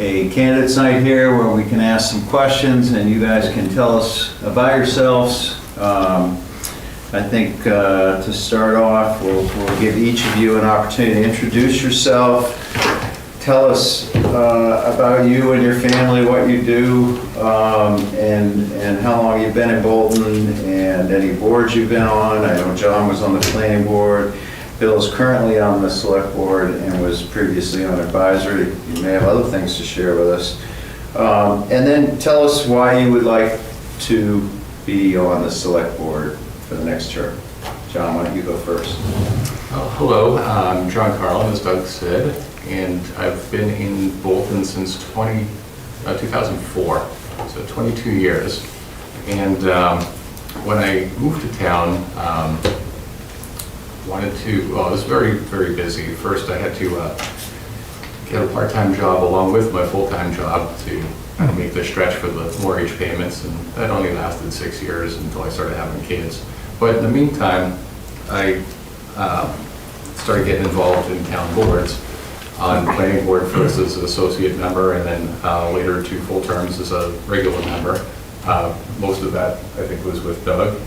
a candidates night here where we can ask some questions and you guys can tell us about yourselves. I think to start off, we'll give each of you an opportunity to introduce yourself. Tell us about you and your family, what you do, and how long you've been in Bolton, and any boards you've been on. I know John was on the planning board. Bill is currently on the select board and was previously on advisory. You may have other things to share with us. And then tell us why you would like to be on the select board for the next term. John, why don't you go first? Hello, I'm John Carlin, as Doug said, and I've been in Bolton since 2004, so 22 years. And when I moved to town, I was very, very busy. First, I had to get a part-time job along with my full-time job to make the stretch for the mortgage payments, and that only lasted 6 years until I started having kids. But in the meantime, I started getting involved in town boards, on planning board first as an associate member, and then later 2 full terms as a regular member. Most of that, I think, was with Doug.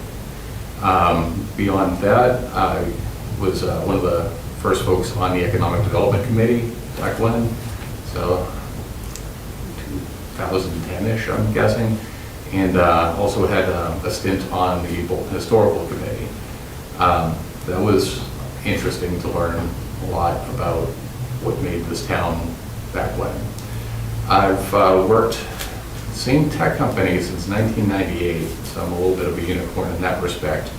Beyond that, I was one of the first folks on the Economic Development Committee back when, so 2010-ish, I'm guessing, and also had a stint on the Bolton Historical Committee. That was interesting to learn a lot about what made this town back when. I've worked same tech company since 1998, so I'm a little bit of a unicorn in that respect.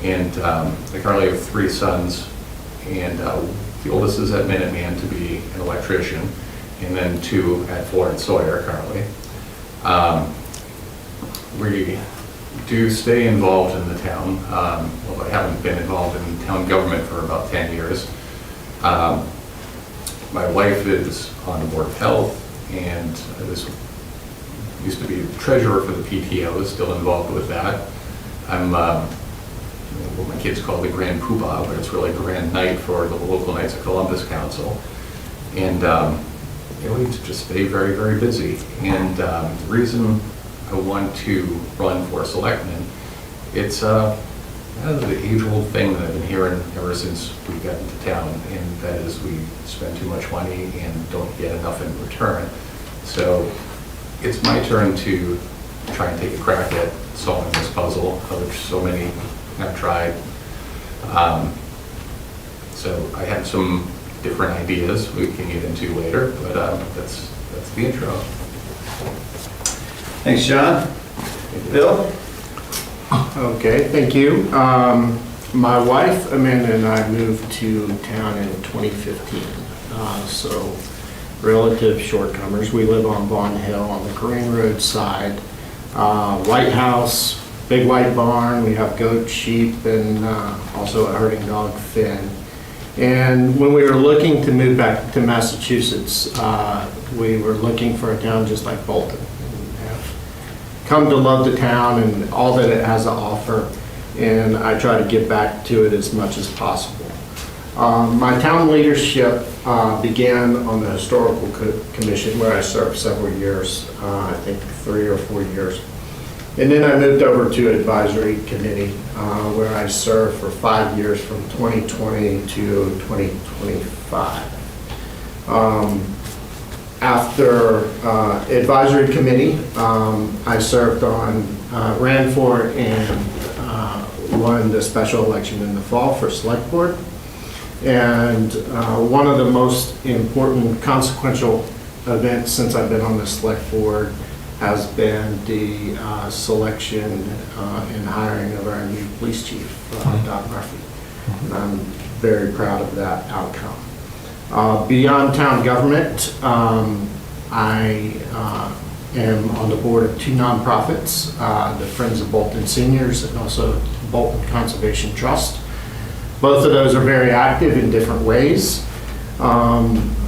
And I currently have 3 sons, and the oldest is at Minuteman to be an electrician, and then 2 at Florence Sawyer currently. We do stay involved in the town, although I haven't been involved in town government for about 10 years. My wife is on the Board of Health, and this used to be treasurer for the PTO, is still involved with that. I'm what my kids call the Grand Poobah, but it's really Grand Night for the local Knights of Columbus Council. And we just stay very, very busy. And the reason I want to run for selectman, it's the age-old thing that I've been hearing ever since we got into town, and that is we spend too much money and don't get enough in return. So it's my turn to try and take a crack at solving this puzzle, which so many have tried. So I have some different ideas we can get into later, but that's the intro. Thanks, John. Bill? Okay, thank you. My wife, Amanda, and I moved to town in 2015. So relative shortcomers. We live on Bond Hill on the Green Road side. White house, big white barn. We have goats, sheep, and also a herding dog, Finn. And when we were looking to move back to Massachusetts, we were looking for a town just like Bolton. And have come to love the town and all that it has to offer, and I try to give back to it as much as possible. My town leadership began on the Historical Commission, where I served several years, I think 3 or 4 years. And then I moved over to Advisory Committee, where I served for 5 years from 2020 to 2025. After Advisory Committee, I served on, ran for and won the special election in the fall for Select Board. And one of the most important consequential events since I've been on the Select Board has been the selection and hiring of our new police chief, Doc Murphy. And I'm very proud of that outcome. Beyond town government, I am on the board of 2 nonprofits, the Friends of Bolton Seniors and also Bolton Conservation Trust. Both of those are very active in different ways.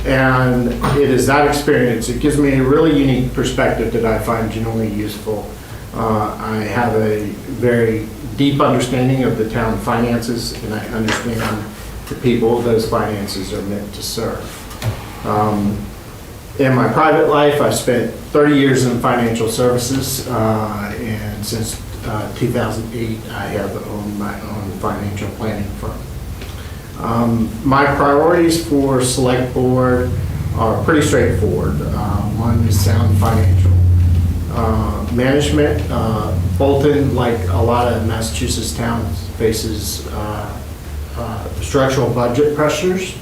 And it is that experience, it gives me a really unique perspective that I find genuinely useful. I have a very deep understanding of the town finances, and I understand the people those finances are meant to serve. In my private life, I've spent 30 years in financial services, and since 2008, I have owned my own financial planning firm. My priorities for Select Board are pretty straightforward. One is sound financial management. Bolton, like a lot of Massachusetts towns, faces structural budget pressures.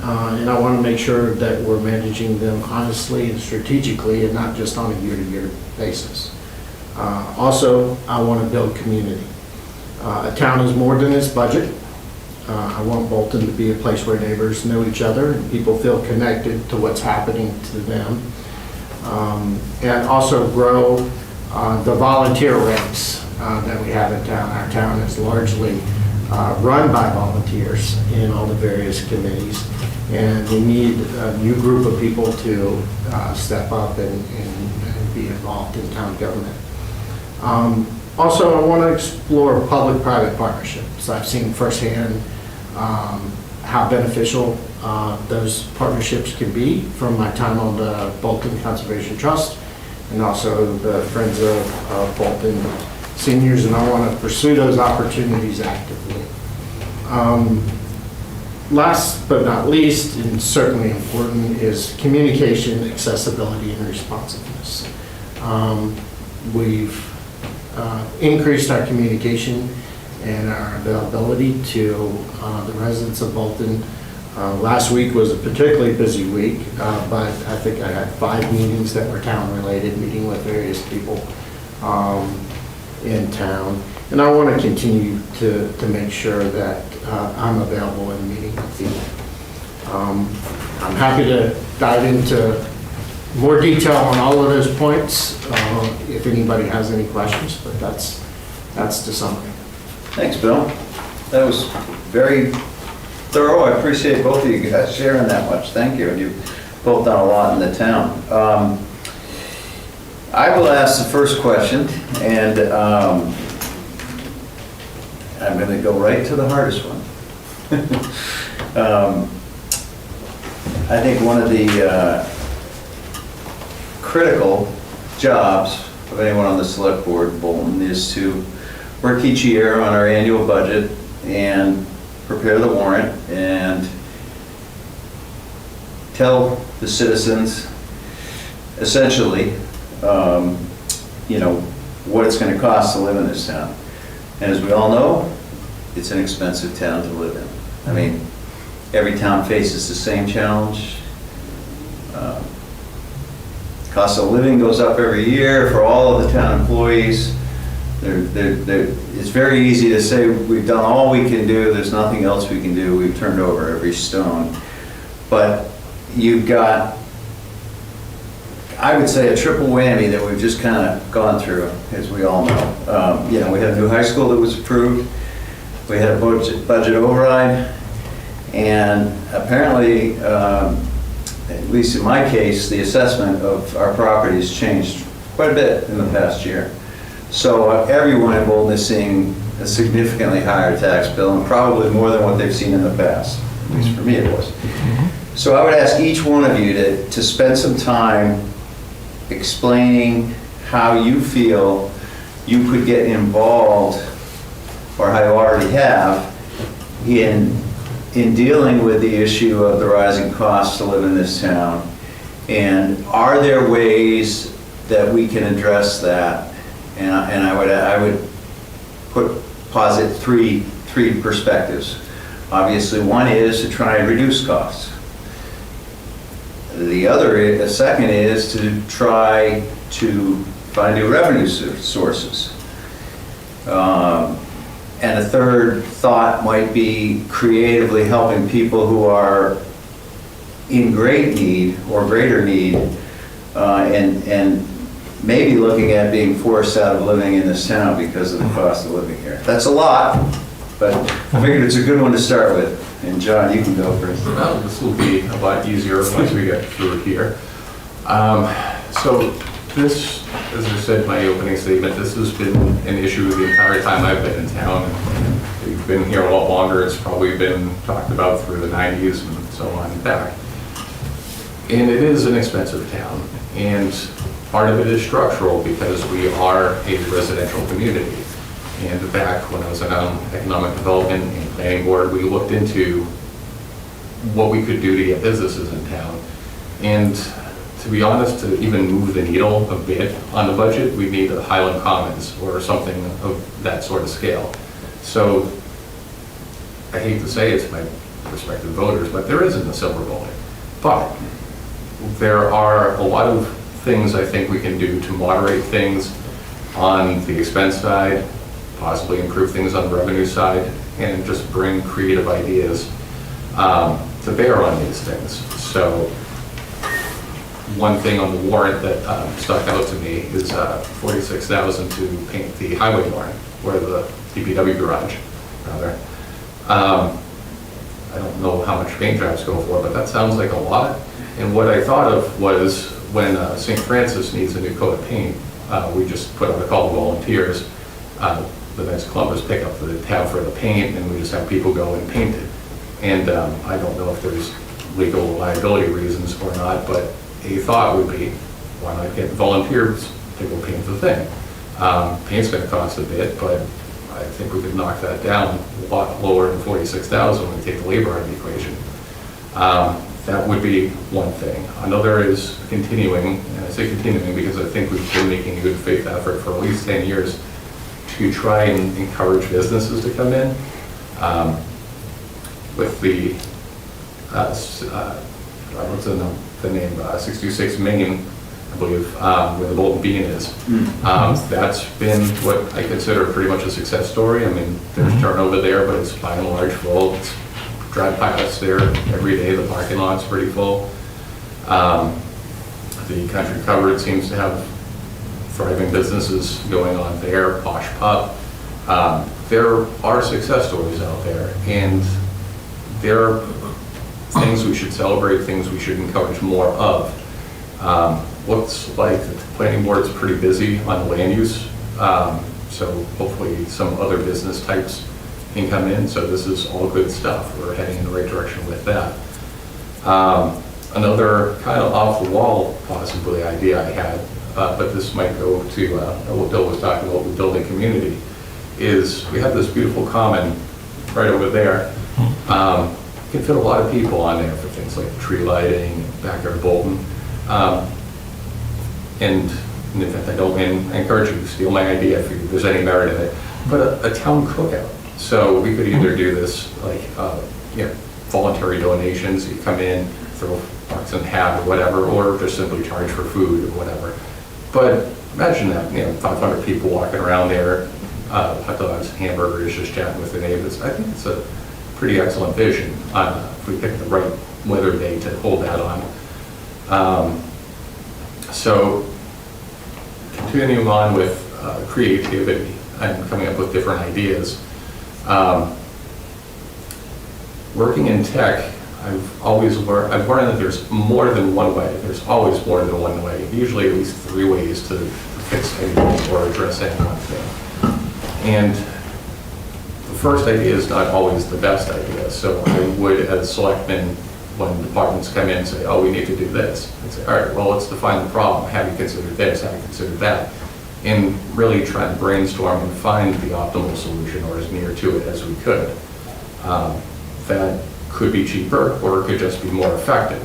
And I want to make sure that we're managing them honestly and strategically and not just on a year-to-year basis. Also, I want to build community. A town is more than its budget. I want Bolton to be a place where neighbors know each other and people feel connected to what's happening to them. And also grow the volunteer ranks that we have in town. Our town is largely run by volunteers in all the various committees. And we need a new group of people to step up and be involved in town government. Also, I want to explore public-private partnerships. I've seen firsthand how beneficial those partnerships can be from my time on the Bolton Conservation Trust and also the Friends of Bolton Seniors, and I want to pursue those opportunities actively. Last but not least, and certainly important, is communication, accessibility, and responsiveness. We've increased our communication and our availability to the residents of Bolton. Last week was a particularly busy week, but I think I had 5 meetings that were town-related, meeting with various people in town. And I want to continue to make sure that I'm available in meeting with you. I'm happy to dive into more detail on all of those points if anybody has any questions, but that's the summary. Thanks, Bill. That was very thorough. I appreciate both of you guys sharing that much. Thank you. And you've both done a lot in the town. I will ask the first question, and I'm going to go right to the hardest one. I think one of the critical jobs of anyone on the Select Board in Bolton is to work each year on our annual budget and prepare the warrant and tell the citizens essentially, what it's going to cost to live in this town. And as we all know, it's an expensive town to live in. I mean, every town faces the same challenge. Cost of living goes up every year for all of the town employees. It's very easy to say we've done all we can do, there's nothing else we can do, we've turned over every stone. But you've got, I would say, a triple whammy that we've just kind of gone through, as we all know. We had a new high school that was approved, we had a budget override, and apparently, at least in my case, the assessment of our properties changed quite a bit in the past year. So everyone in Bolton is seeing a significantly higher tax bill, and probably more than what they've seen in the past. At least for me it was. So I would ask each one of you to spend some time explaining how you feel you could get involved, or how you already have, in dealing with the issue of the rising costs to live in this town. And are there ways that we can address that? And I would posit three perspectives. Obviously, one is to try and reduce costs. The second is to try to find new revenue sources. And a third thought might be creatively helping people who are in great need or greater need, and maybe looking at being forced out of living in this town because of the cost of living here. That's a lot, but I figured it's a good one to start with. And John, you can go first. Well, this will be a lot easier once we get through here. So this, as I said in my opening statement, this has been an issue the entire time I've been in town. We've been here a lot longer. It's probably been talked about through the 90s and so on and back. And it is an expensive town, and part of it is structural because we are a residential community. And back when I was on economic development and planning board, we looked into what we could do to get businesses in town. And to be honest, to even move the needle a bit on the budget, we need a Highland Commons or something of that sort of scale. So I hate to say it to my prospective voters, but there isn't a silver bullet. But there are a lot of things I think we can do to moderate things on the expense side, possibly improve things on the revenue side, and just bring creative ideas to bear on these things. So one thing on the warrant that stuck out to me is $46,000 to paint the highway warrant, or the DPW garage, rather. I don't know how much paint jobs go for, but that sounds like a lot. And what I thought of was when St. Francis needs a new coat of paint, we just put out a call to volunteers. The next Columbus pick up the tab for the paint, and we just have people go and paint it. And I don't know if there's legal liability reasons or not, but a thought would be, why not get volunteers to go paint the thing? Paint's gonna cost a bit, but I think we could knock that down a lot lower than $46,000 when we take the labor out of the equation. That would be one thing. Another is continuing, and I say continuing because I think we've been making a good faith effort for at least 10 years to try and encourage businesses to come in. With the, what's the name, 626 Main, I believe, where the Bolton Bean is. That's been what I consider pretty much a success story. I mean, there's turnover there, but it's by and large full. It's, drive past there every day, the parking lot's pretty full. The Country Cupboard seems to have thriving businesses going on there, Posh Pup. There are success stories out there, and there are things we should celebrate, things we should encourage more of. Looks like the planning board's pretty busy on land use, so hopefully some other business types can come in, so this is all good stuff. We're heading in the right direction with that. Another kind of off-the-wall possibly idea I had, but this might go to what Bill was talking about with building community, is we have this beautiful common right over there. Can fit a lot of people on there for things like tree lighting, backyard Bolton. And in fact, I encourage you to steal my idea if there's any merit in it, but a town cookout. So we could either do this like, voluntary donations, you come in, throw bucks in a hat or whatever, or just simply charge for food or whatever. But imagine that, 500 people walking around there, hot dogs, hamburgers, just chatting with the neighbors. I think it's a pretty excellent vision if we pick the right weather day to hold that on. So continuing on with creativity and coming up with different ideas. Working in tech, I've learned that there's more than one way. There's always more than one way. Usually at least 3 ways to fix anything or address any one thing. And the first idea is not always the best idea. So I would, as selectmen, when departments come in and say, oh, we need to do this, I'd say, all right, well, let's define the problem. Have you considered this? Have you considered that? And really try to brainstorm and find the optimal solution, or as near to it as we could. That could be cheaper, or it could just be more effective.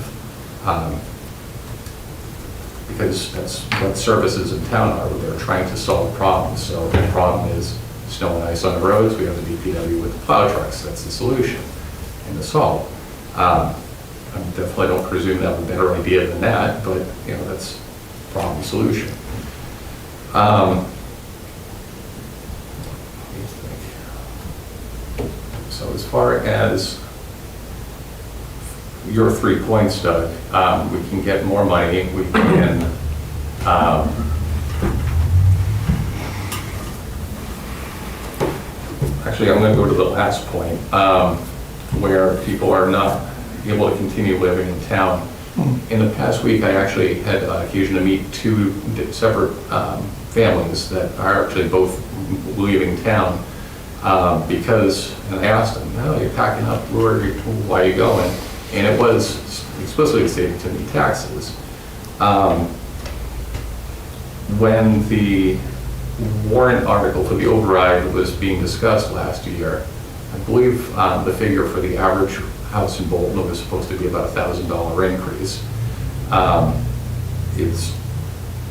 Because that's what services in town are. They're trying to solve problems. So if the problem is snow and ice on the roads, we have the DPW with the plow trucks. That's the solution and the solve. I definitely don't presume to have a better idea than that, but that's problem solution. So as far as your 3 points, Doug, we can get more money, we can actually I'm going to go to the last point, where people are not able to continue living in town. In the past week, I actually had occasion to meet 2 separate families that are actually both leaving town because, and I asked them, oh, you're packing up, why are you going? and it was explicitly stated to me taxes. When the warrant article for the override was being discussed last year, I believe the figure for the average house in Bolton was supposed to be about $1,000 increase.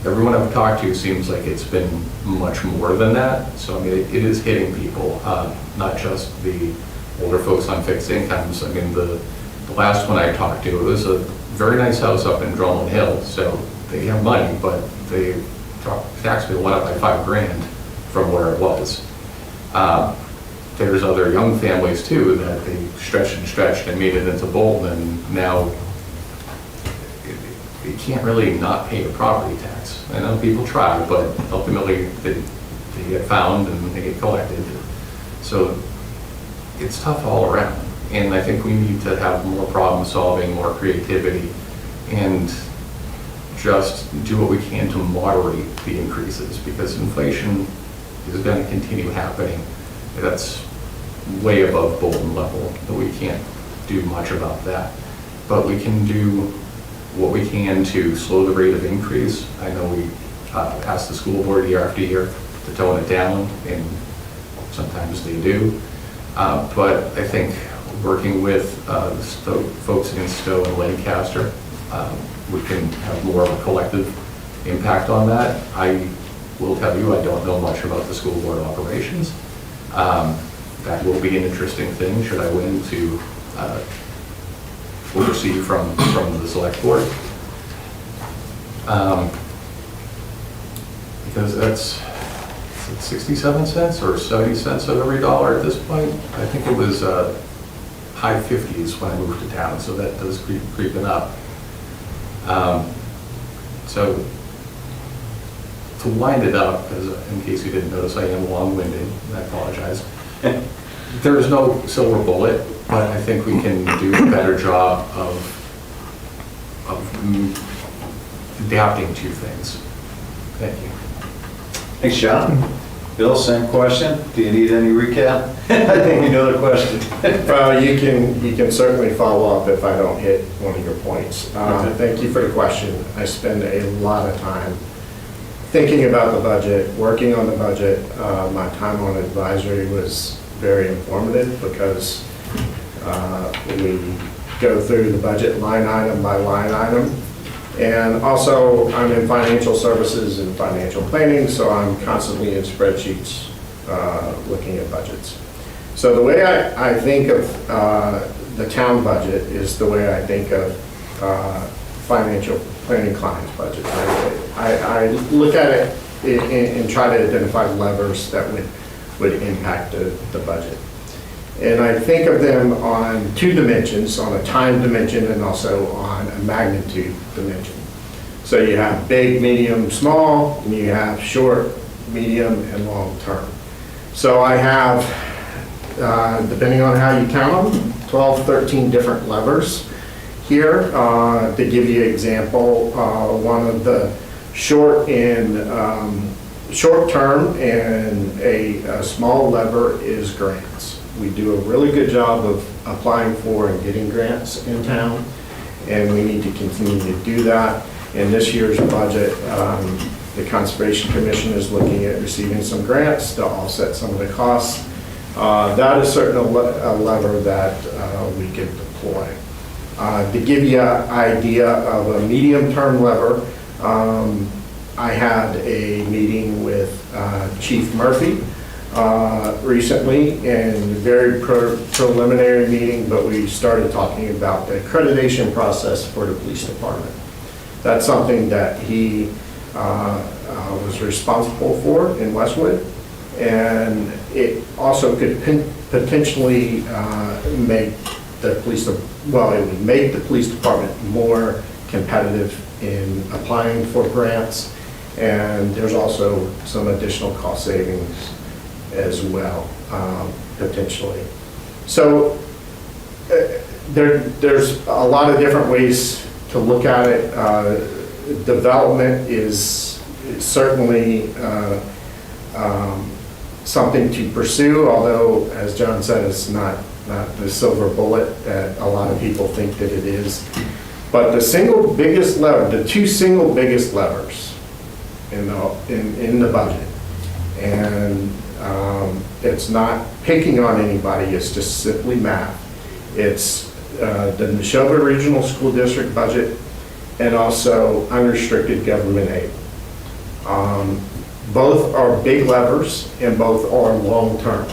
Everyone I've talked to seems like it's been much more than that. So I mean, it is hitting people, not just the older folks on fixed incomes. I mean, the last one I talked to, it was a very nice house up in Drummond Hill. So they have money, but the tax bill went up by $5,000 from where it was. There's other young families too that they stretched and made it into Bolton, and now you can't really not pay a property tax. I know people try, but ultimately they get found and they get collected. So it's tough all around. And I think we need to have more problem solving, more creativity, and just do what we can to moderate the increases, because inflation is going to continue happening. That's way above Bolton level, but we can't do much about that. But we can do what we can to slow the rate of increase. I know we ask the school board year after year to tone it down, and sometimes they do. But I think working with the folks in Stowe and Lancaster, we can have more of a collective impact on that. I will tell you, I don't know much about the school board operations. That will be an interesting thing, should I win, to oversee from the select board. Because that's 67 cents or 70 cents of every dollar at this point. I think it was high 50s when I moved to town, so that does creeping up. So to wind it up, because in case you didn't notice, I am long-winded, and I apologize. There is no silver bullet, but I think we can do a better job of adapting to things. Thank you. Thanks, John. Bill, same question. Do you need any recap? I think you know the question. Well, you can certainly follow up if I don't hit one of your points. Okay. Thank you for the question. I spend a lot of time thinking about the budget, working on the budget. My time on advisory was very informative because we go through the budget line item by line item. And also, I'm in financial services and financial planning, so I'm constantly in spreadsheets looking at budgets. So the way I think of the town budget is the way I think of financial planning client's budget. I look at it and try to identify levers that would impact the budget. And I think of them on two dimensions, on a time dimension and also on a magnitude dimension. So you have big, medium, small, and you have short, medium, and long term. So I have, depending on how you count them, 12, 13 different levers here. To give you an example, one of the short term and a small lever is grants. We do a really good job of applying for and getting grants in town, and we need to continue to do that. In this year's budget, the Conservation Commission is looking at receiving some grants to offset some of the costs. That is certainly a lever that we can deploy. To give you an idea of a medium-term lever, I had a meeting with Chief Murphy recently, and very preliminary meeting, but we started talking about the accreditation process for the police department. That's something that he was responsible for in Westwood, and it also could potentially make the police, it would make the police department more competitive in applying for grants, and there's also some additional cost savings as well, potentially. So there's a lot of different ways to look at it. Development is certainly something to pursue, although, as John said, it's not not the silver bullet that a lot of people think that it is. But the single biggest lever, the two single biggest levers in the budget, and it's not picking on anybody, it's just simply math. It's the Neshoba Regional School District budget and also unrestricted government aid. Both are big levers and both are long-term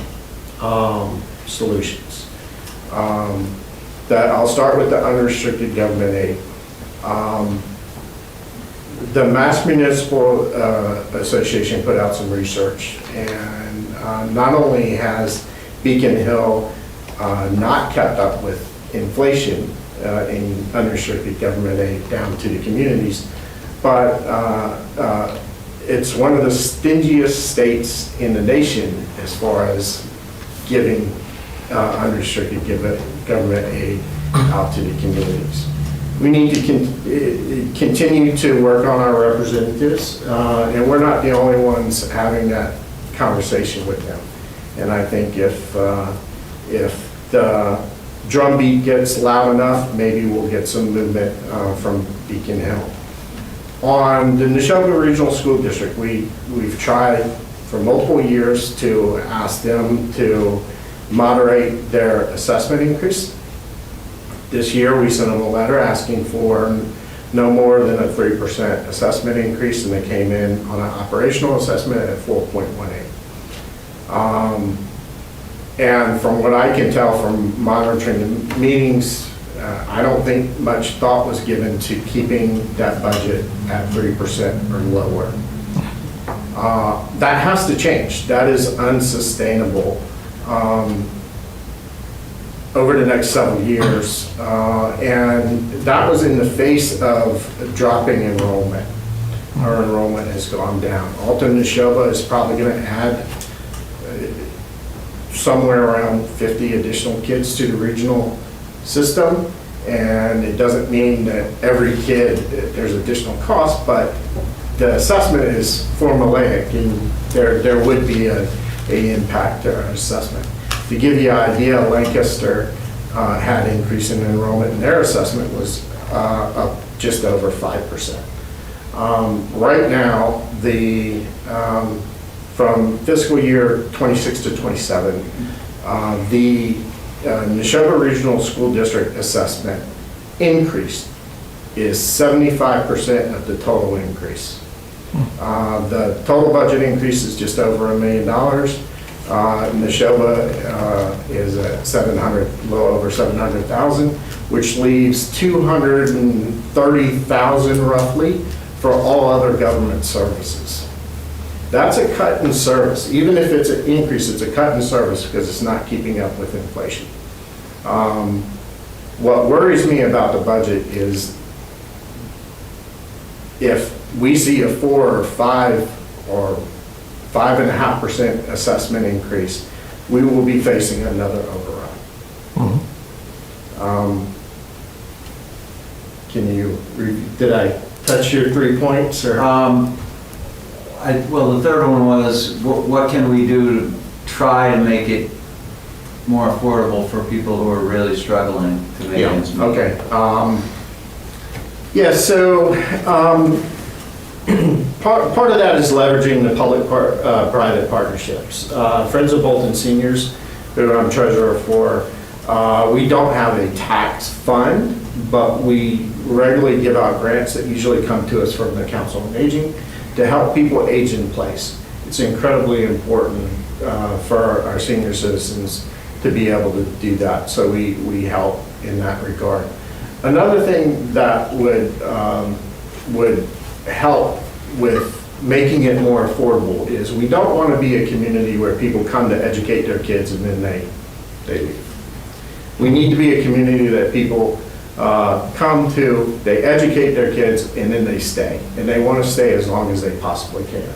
solutions. I'll start with the unrestricted government aid. The Mass Municipal Association put out some research, and not only has Beacon Hill not kept up with inflation in unrestricted government aid down to the communities, but it's one of the stingiest states in the nation as far as giving unrestricted government aid out to the communities. We need to continue to work on our representatives, and we're not the only ones having that conversation with them. And I think if the drumbeat gets loud enough, maybe we'll get some movement from Beacon Hill. On the Neshoba Regional School District, we've tried for multiple years to ask them to moderate their assessment increase. This year, we sent them a letter asking for no more than a 3% assessment increase, and they came in on an operational assessment at 4.18. And from what I can tell from monitoring the meetings, I don't think much thought was given to keeping that budget at 3% or lower. That has to change. That is unsustainable over the next several years. And that was in the face of dropping enrollment. Our enrollment has gone down. Alton Neshoba is probably going to add somewhere around 50 additional kids to the regional system. And it doesn't mean that every kid, there's additional cost, but the assessment is formulaic, and there would be an impact to our assessment. To give you an idea, Lancaster had increase in enrollment, and their assessment was up just over 5%. Right now, from fiscal year 26 to 27, the Neshoba Regional School District assessment increase is 75% of the total increase. The total budget increase is just over $1 million. Neshoba is at 700, a little over 700,000, which leaves 230,000 roughly for all other government services. That's a cut in service. Even if it's an increase, it's a cut in service because it's not keeping up with inflation. What worries me about the budget is if we see a 4 or 5 or 5.5% assessment increase, we will be facing another override. Did I touch your 3 points? Or? Well, the third one was, what can we do to try to make it more affordable for people who are really struggling to make ends meet? Okay. So part of that is leveraging the public-private partnerships. Friends of Bolton Seniors, who I'm treasurer for, we don't have a tax fund, but we regularly give out grants that usually come to us from the Council on Aging to help people age in place. It's incredibly important for our senior citizens to be able to do that, so we help in that regard. Another thing that would help with making it more affordable is we don't want to be a community where people come to educate their kids and then they leave. We need to be a community that people come to, they educate their kids, and then they stay. And they want to stay as long as they possibly can.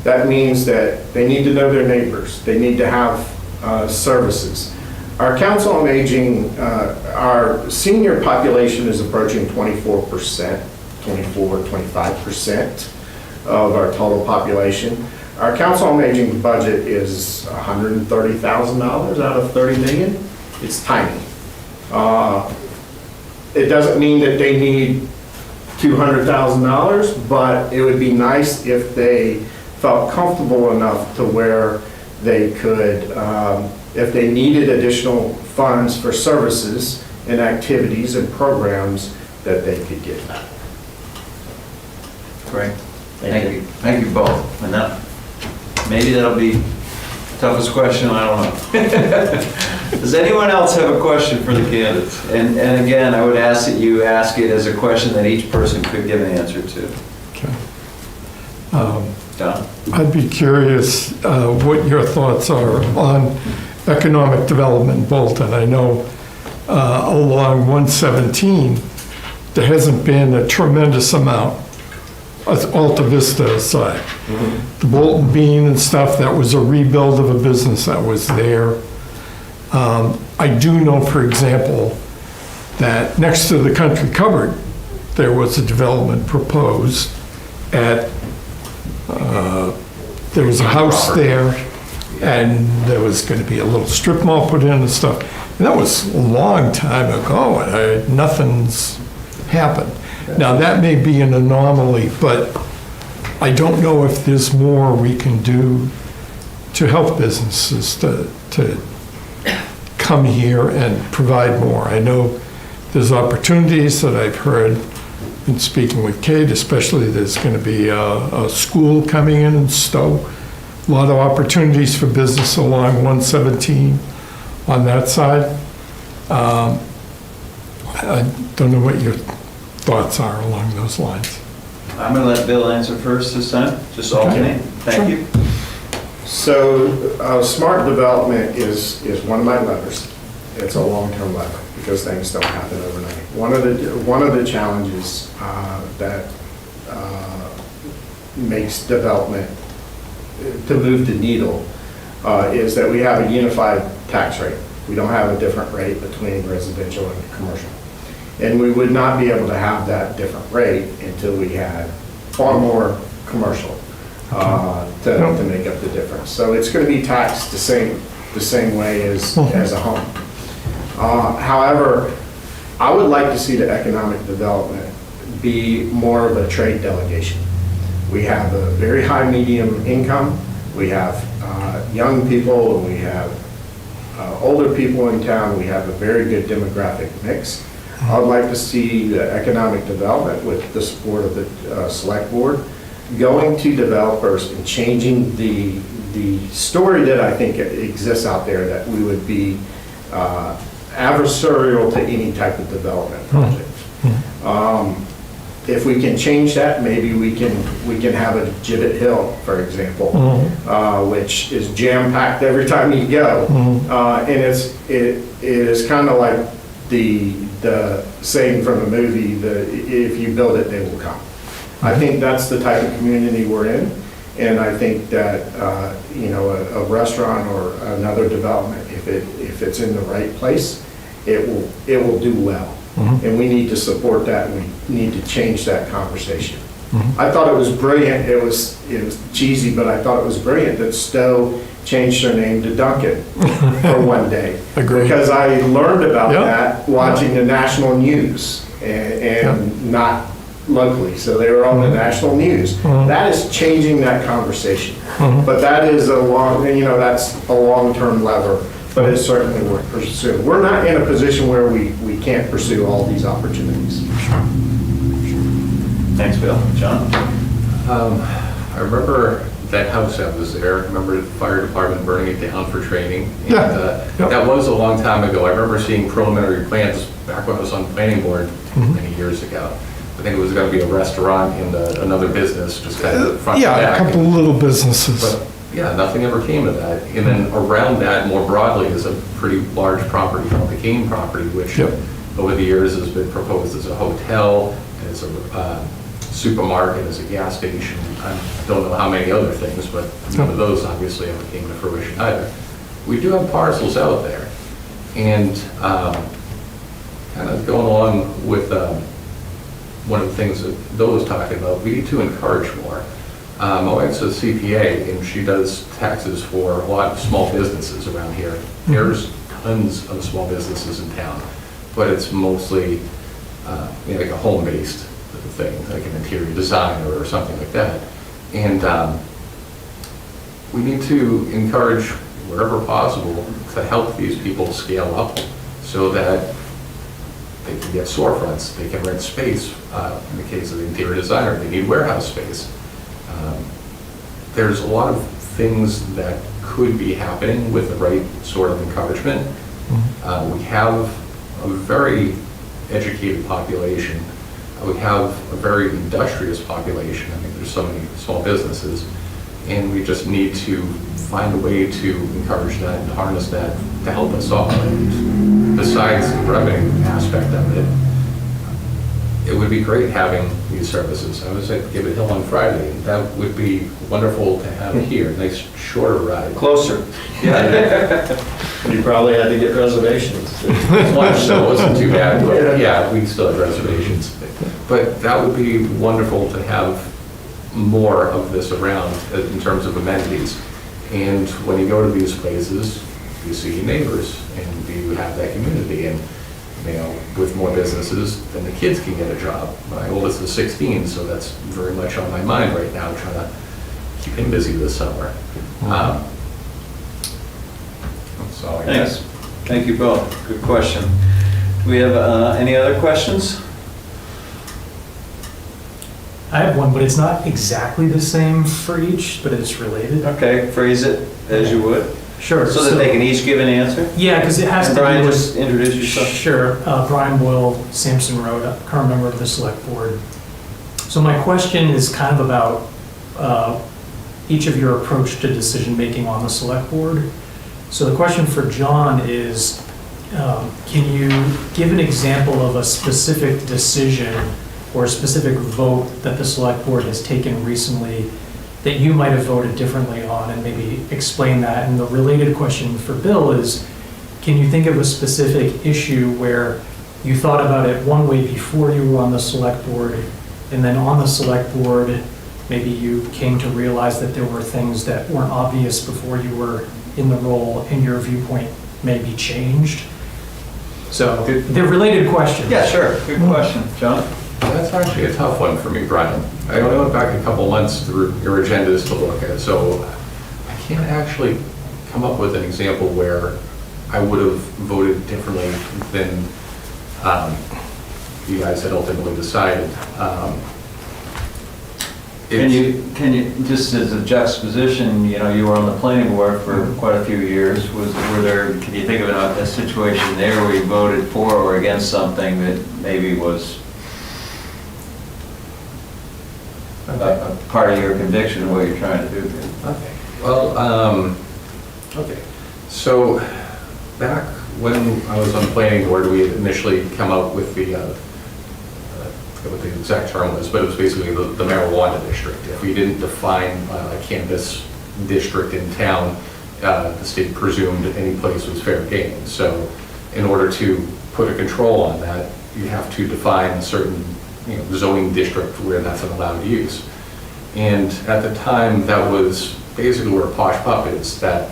That means that they need to know their neighbors. They need to have services. Our Council on Aging, our senior population is approaching 24%, 25% of our total population. Our Council on Aging budget is $130,000 out of $30 million. It's tiny. It doesn't mean that they need $200,000, but it would be nice if they felt comfortable enough to where they could, if they needed additional funds for services and activities and programs, that they could get that. Great. Thank you. Thank you both. And that, maybe that'll be toughest question, I don't know. Does anyone else have a question for the candidates? And again, I would ask that you ask it as a question that each person could give an answer to. Okay. Don? I'd be curious what your thoughts are on economic development in Bolton. I know along 117, there hasn't been a tremendous amount, Alta Vista aside. The Bolton Bean and stuff, that was a rebuild of a business that was there. I do know, for example, that next to the Country Cupboard, there was a development proposed at, there was a house there, and there was going to be a little strip mall put in and stuff. And that was a long time ago, and nothing's happened. Now, that may be an anomaly, but I don't know if there's more we can do to help businesses to come here and provide more. I know there's opportunities that I've heard in speaking with Kate, especially there's going to be a school coming in Stowe. A lot of opportunities for business along 117 on that side. I don't know what your thoughts are along those lines. I'm going to let Bill answer first this time, just alternate. Thank you. So smart development is one of my levers. It's a long-term lever because things don't happen overnight. One of the challenges that makes development to move the needle is that we have a unified tax rate. We don't have a different rate between residential and commercial. And we would not be able to have that different rate until we had far more commercial to make up the difference. So it's going to be taxed the same way as a home. However, I would like to see the economic development be more of a trade delegation. We have a very high medium income. We have young people, and we have older people in town. We have a very good demographic mix. I would like to see the economic development with the support of the select board going to developers and changing the story that I think exists out there that we would be adversarial to any type of development project. If we can change that, maybe we can have a Gibbet Hill, for example, which is jam-packed every time you go. And it is kind of like the saying from the movie, if you build it, they will come. I think that's the type of community we're in, and I think that a restaurant or another development, if it's in the right place, it will do well. And we need to support that, and we need to change that conversation. I thought it was brilliant. It was cheesy, but I thought it was brilliant that Stowe changed their name to Duncan for one day. Agreed. Because I learned about that watching the national news and not locally. So they were on the national news. That is changing that conversation. But that is that's a long-term lever, but it's certainly worth pursuing. We're not in a position where we can't pursue all these opportunities. Thanks, Bill. John? I remember that house that was there. I remember the fire department burning it down for training. And, that was a long time ago. I remember seeing preliminary plans back when I was on the planning board many years ago. I think it was going to be a restaurant and another business, just kind of front and back. A couple of little businesses. But yeah, nothing ever came of that. And then around that, more broadly, is a pretty large property called the Kane property, which over the years has been proposed as a hotel, as a supermarket, as a gas station. I don't know how many other things, but none of those obviously ever came to fruition either. We do have parcels out there. And kind of going along with one of the things that Bill was talking about, we need to encourage more. My wife's a CPA, and she does taxes for a lot of small businesses around here. There's tons of small businesses in town, but it's mostly like a home-based thing, like an interior design or something like that. And we need to encourage, wherever possible, to help these people scale up so that they can get storefronts, they can rent space. In the case of the interior designer, they need warehouse space. There's a lot of things that could be happening with the right sort of encouragement. We have a very educated population. We have a very industrious population. I mean, there's so many small businesses, and we just need to find a way to encourage that and harness that to help us all. And besides the revenue aspect of it, it would be great having these services. I was at Gibbet Hill on Friday, and that would be wonderful to have here. Nice shorter ride. Closer. You probably had to get reservations. So it wasn't too bad, but yeah, we still have reservations. But that would be wonderful to have more of this around in terms of amenities. And when you go to these places, you see your neighbors and you have that community. And with more businesses, then the kids can get a job. My oldest is 16, so that's very much on my mind right now, trying to keep him busy this summer. So I Thanks. guess. Thank you both. Good question. Do we have any other questions? I have one, but it's not exactly the same for each, but it's related. Okay, phrase it as you would, Sure. so that they can each give an answer. Yeah, because it has And to Brian, do with... just introduce yourself. Sure. Brian Boyle, Sampson Road, current member of the Select Board. So my question is kind of about each of your approach to decision-making on the Select Board. So the question for John is, can you give an example of a specific decision or a specific vote that the Select Board has taken recently that you might have voted differently on, and maybe explain that? And the related question for Bill is, can you think of a specific issue where you thought about it one way before you were on the Select Board, and then on the Select Board, maybe you came to realize that there were things that weren't obvious before you were in the role, and your viewpoint maybe changed? So they're related questions. Yeah, sure. Good question. John? That's actually a tough one for me, Brian. I only went back a couple months through your agendas to look at, so I can't actually come up with an example where I would have voted differently than you guys had ultimately decided. Can you, just as a juxtaposition, you were on the planning board for quite a few years. Can you think of a situation there where you voted for or against something that maybe was a part of your conviction of what you're trying to do? Okay. Well, okay. So back when I was on planning board, we had initially come up with the, I forget what the exact term was, but it was basically the marijuana district. If we didn't define a cannabis district in town, the state presumed any place was fair game. So in order to put a control on that, you have to define a certain zoning district where that's an allowed use. And at the time, that was basically where Posh Pup is, that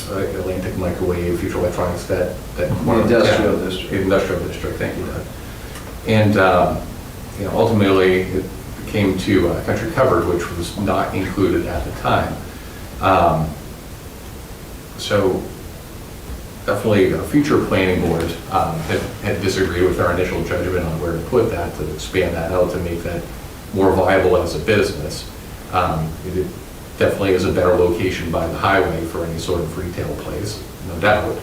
Atlantic Microwave, Future Electronics, that Industrial district. Industrial district, thank you, Doug. And ultimately, it came to Country Covered, which was not included at the time. So definitely a future planning board had disagreed with our initial judgment on where to put that, to expand that out, to make that more viable as a business. It definitely is a better location by the highway for any sort of retail place, no doubt.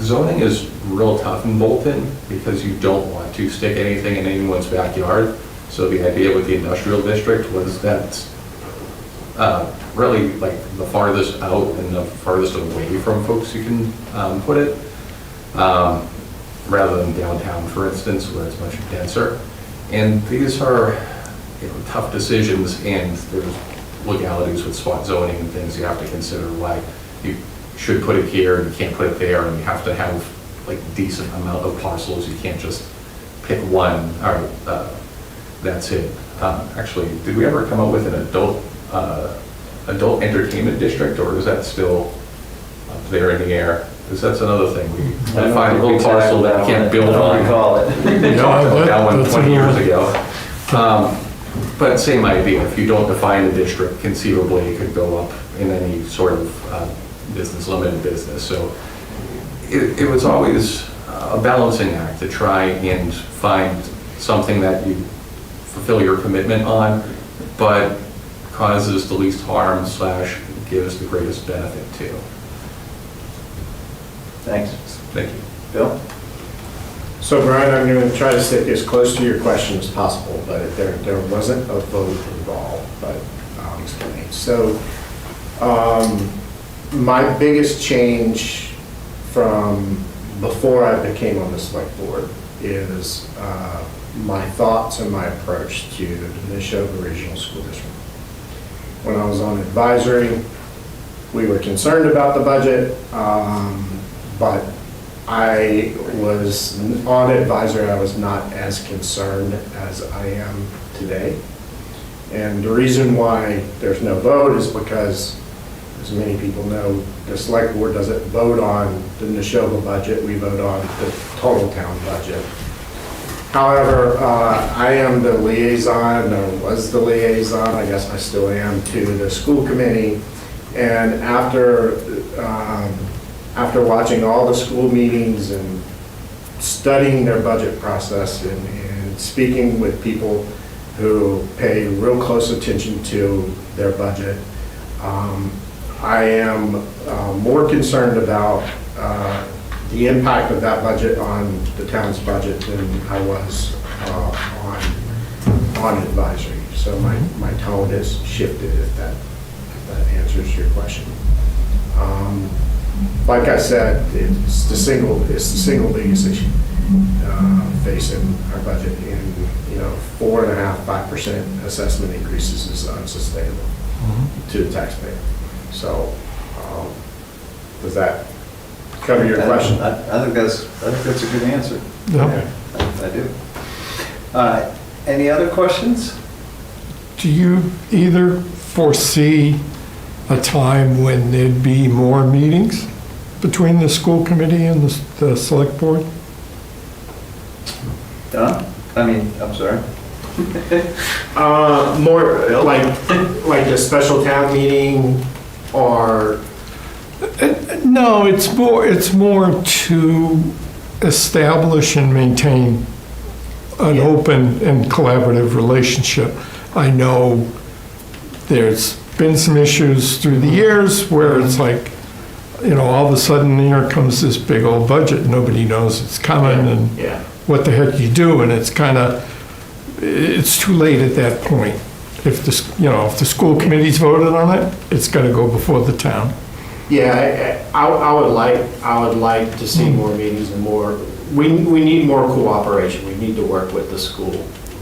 Zoning is real tough in Bolton because you don't want to stick anything in anyone's backyard. So the idea with the industrial district was that really like the farthest out and the farthest away from folks you can put it, rather than downtown, for instance, where it's much denser. And these are tough decisions, and there's legalities with spot zoning and things you have to consider, why you should put it here and you can't put it there, and you have to have like decent amount of parcels. You can't just pick one, or that's it. Actually, did we ever come up with an adult adult entertainment district, or is that still up there in the air? Because that's another thing. We find a little parcel that you can't build I on. don't recall it. We talked about that one That's a 20 good years one. ago. But same idea, if you don't define a district, conceivably it could go up in any sort of business, limited business. So it was always a balancing act to try and find something that you fulfill your commitment on, but causes the least harm / gives the greatest benefit to. Thanks. Thank you. Bill? So Brian, I'm going to try to stick as close to your question as possible, but there wasn't a vote involved, but I'll explain. So my biggest change from before I became on the select board is my thoughts and my approach to the Neshoba Regional School District. When I was on advisory, we were concerned about the budget, but I was on advisory, I was not as concerned as I am today. And the reason why there's no vote is because, as many people know, the select board doesn't vote on the Neshoba budget, we vote on the total town budget. However, I am the liaison, or was the liaison, I guess I still am, to the school committee. And after watching all the school meetings and studying their budget process and speaking with people who pay real close attention to their budget, I am more concerned about the impact of that budget on the town's budget than I was on advisory. So my tone has shifted, if that answers your question. Like I said, it's the single biggest issue facing our budget, and 4.5–5% assessment increases is unsustainable to the taxpayer. So, does that cover your question? I think that's a good answer. Yeah. I do. Any other questions? Do you either foresee a time when there'd be more meetings between the school committee and the select board? Don? I'm sorry. More like a special town meeting, or No, it's more to establish and maintain an Yeah. open and collaborative relationship. I know there's been some issues through the years where it's like, all of a sudden here comes this big old budget, nobody knows it's coming, and yeah. what the heck you do, and it's too late at that point. If the school committee's voted on it, it's gotta go before the town. Yeah, I would like to see more meetings and more. We need more cooperation. We need to work with the school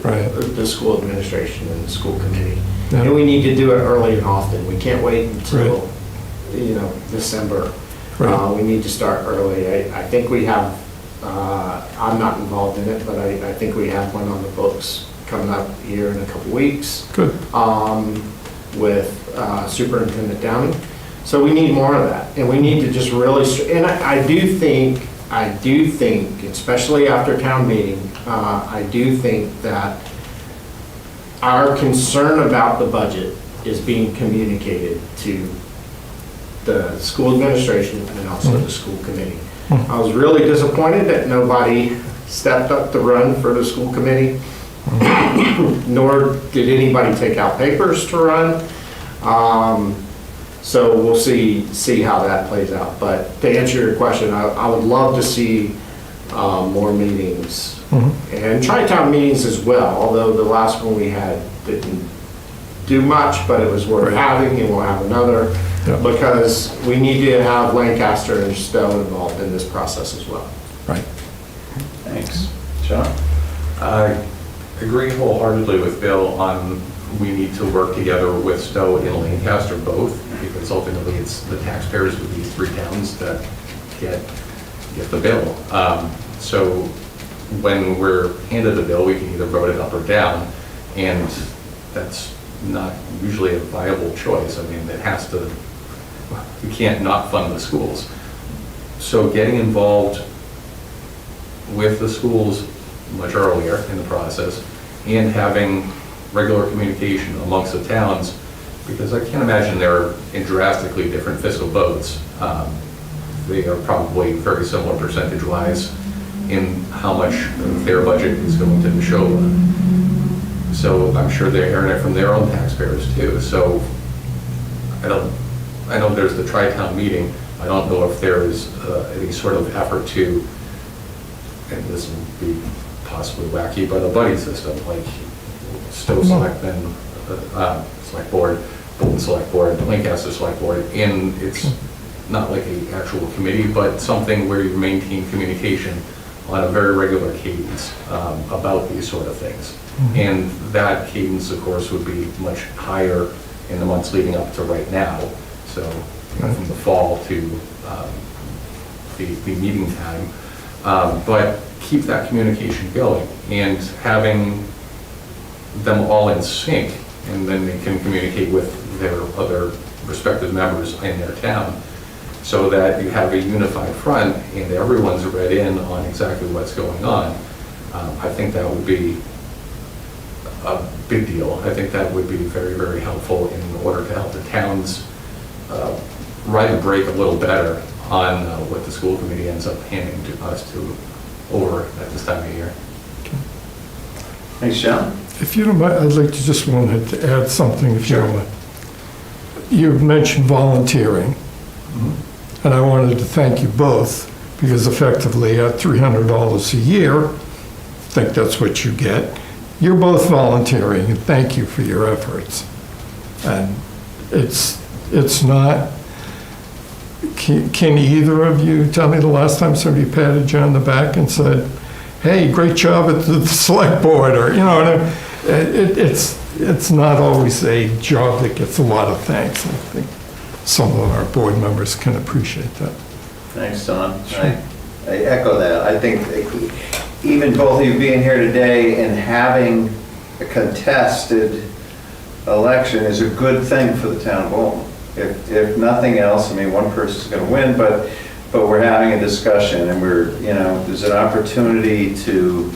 administration and the school committee, Yeah. and we need to do it early and often. We can't wait until December. Right. We need to start early. I think we have. I'm not involved in it, but I think we have one on the books coming up here in a couple weeks. Good. With Superintendent Downing. So we need more of that, and we need to just really, and I do think, especially after town meeting, I do think that our concern about the budget is being communicated to the school administration and also the school committee. I was really disappointed that nobody stepped up to run for the school committee, nor did anybody take out papers to run. So we'll see how that plays out. But to answer your question, I would love to see more meetings and tri-town meetings as well, although the last one we had didn't do much, but it was worth having, and we'll have another, because we need to have Lancaster and Stowe involved in this process as well. Right. Thanks. John? I agree wholeheartedly with Bill on we need to work together with Stowe and Lancaster both, because ultimately it's the taxpayers of these three towns that get the bill. So when we're handed the bill, we can either vote it up or down, and that's not usually a viable choice. I mean, it has to, you can't not fund the schools. So getting involved with the schools much earlier in the process and having regular communication amongst the towns, because I can't imagine they're in drastically different fiscal boats. They are probably very similar percentage-wise in how much of their budget is going to the Neshoba. So I'm sure they're hearing it from their own taxpayers too. So I know there's the Tri-Town meeting. I don't know if there is any sort of effort to, and this would be possibly wacky, but a buddy system, like Stowe Selectmen, Select Board, Bolton Select Board, Lancaster Select Board, and it's not like an actual committee, but something where you maintain communication on a very regular cadence about these sort of things. And that cadence, of course, would be much higher in the months leading up to right now. So from the fall to the meeting time. But keep that communication going and having them all in sync, and then they can communicate with their other respective members in their town, so that you have a unified front and everyone's read in on exactly what's going on. I think that would be a big deal. I think that would be very, very helpful in order to help the towns ride the brake a little better on what the school committee ends up handing to us over at this time of year. Thanks, John. If you don't mind, I'd like to just wanted to add something, if you don't mind. You mentioned volunteering, and I wanted to thank you both, because effectively at $300 a year, I think that's what you get. You're both volunteering, and thank you for your efforts. And it's not, can either of you tell me the last time somebody patted you on the back and said, hey, great job at the select board, or, you know, and it's not always a job that gets a lot of thanks. I think some of our board members can appreciate that. Thanks, Don. I echo that. I think even both of you being here today and having a contested election is a good thing for the town of Bolton. If nothing else, I mean, one person's going to win, but we're having a discussion, and there's an opportunity to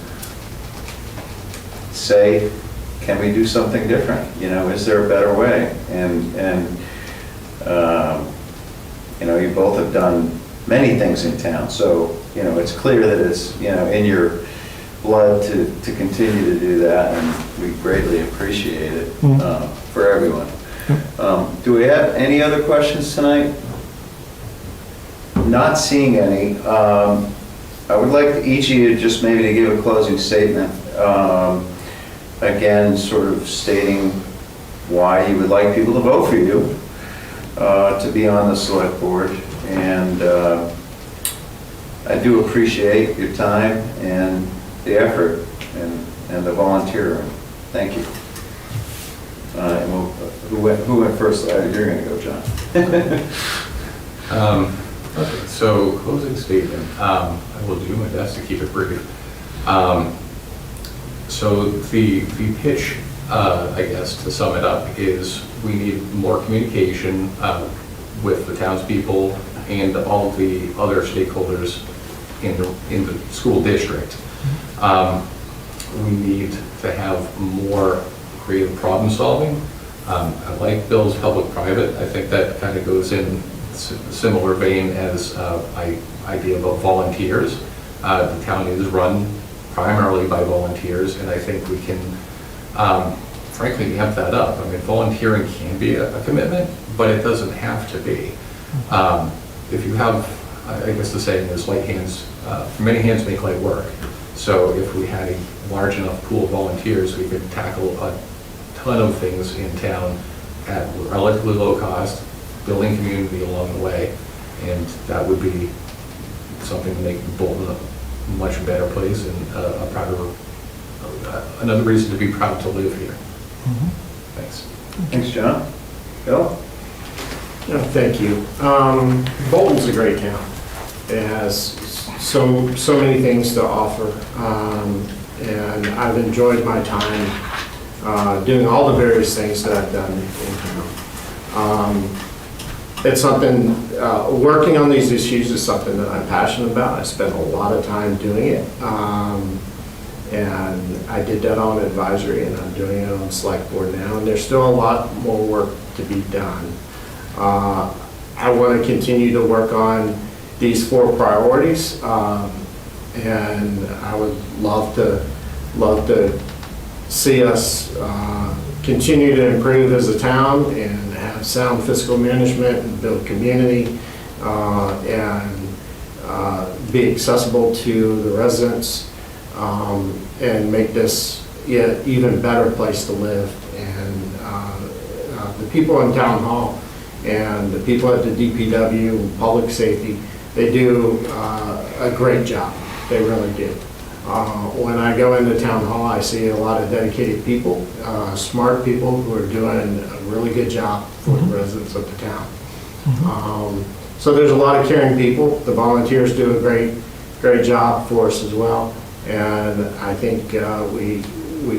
say, can we do something different? Is there a better way? And you both have done many things in town, so, it's clear that it's, in your blood to continue to do that, and we greatly appreciate it for everyone. Do we have any other questions tonight? Not seeing any. I would like each of you just maybe to give a closing statement. Again, sort of stating why you would like people to vote for you to be on the select board. And I do appreciate your time and the effort and the volunteering. Thank you. And who went first? You're going to go, John. Okay, so closing statement. I will do my best to keep it brief. So the pitch, I guess, to sum it up, is we need more communication with the townspeople and all the other stakeholders in the school district. We need to have more creative problem solving. I like Bill's public-private. I think that kind of goes in similar vein as idea about volunteers. The town is run primarily by volunteers, and I think we can, frankly, amp that up. I mean, volunteering can be a commitment, but it doesn't have to be. If you have, I guess the saying is, light hands, many hands make light work. So if we had a large enough pool of volunteers, we could tackle a ton of things in town at relatively low cost, building community along the way, and that would be something to make Bolton a much better place and another reason to be proud to live here. Thanks. Thanks, John. Bill? Yeah, thank you. Bolton's a great town. It has so many things to offer, and I've enjoyed my time doing all the various things that I've done in town. It's something, working on these issues is something that I'm passionate about. I spent a lot of time doing it. And I did that on advisory, and I'm doing it on select board now, and there's still a lot more work to be done. I want to continue to work on these 4 priorities, and I would love to see us continue to improve as a town and have sound fiscal management and build community and be accessible to the residents and make this an even better place to live. And the people in Town Hall and the people at the DPW and Public Safety, they do a great job. They really do. When I go into Town Hall, I see a lot of dedicated people, smart people who are doing a really good job for the residents of the town. So there's a lot of caring people. The volunteers do a great job for us as well. And I think we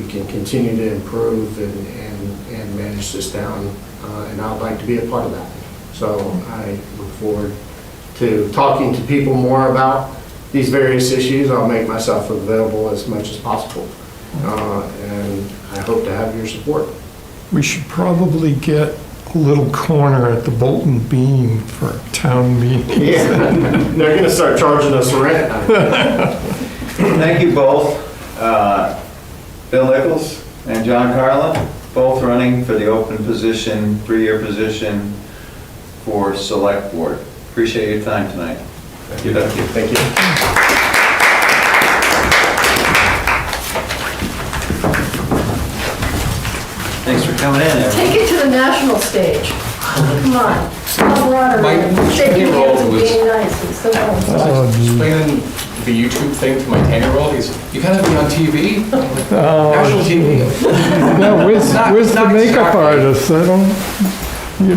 can continue to improve and manage this town, and I'd like to be a part of that. So I look forward to talking to people more about these various issues. I'll make myself available as much as possible, and I hope to have your support. We should probably get a little corner at the Bolton Bean for town meetings. Yeah, they're gonna start charging us rent. Thank you both. Bill Nichols and John Carlin, both running for the open position, 3-year position for Select Board. Appreciate your time tonight. Thank you. Thank you. Thanks for coming in, everyone. Take it to the national stage. Come on. Camaraderie, My and shaking payroll hands and was- being nice and so on. Oh, gee. Explaining the YouTube thing to my 10-year-old, he's, you gotta be on TV, national TV. Yeah, where's the Not makeup exactly. artist? I don't, you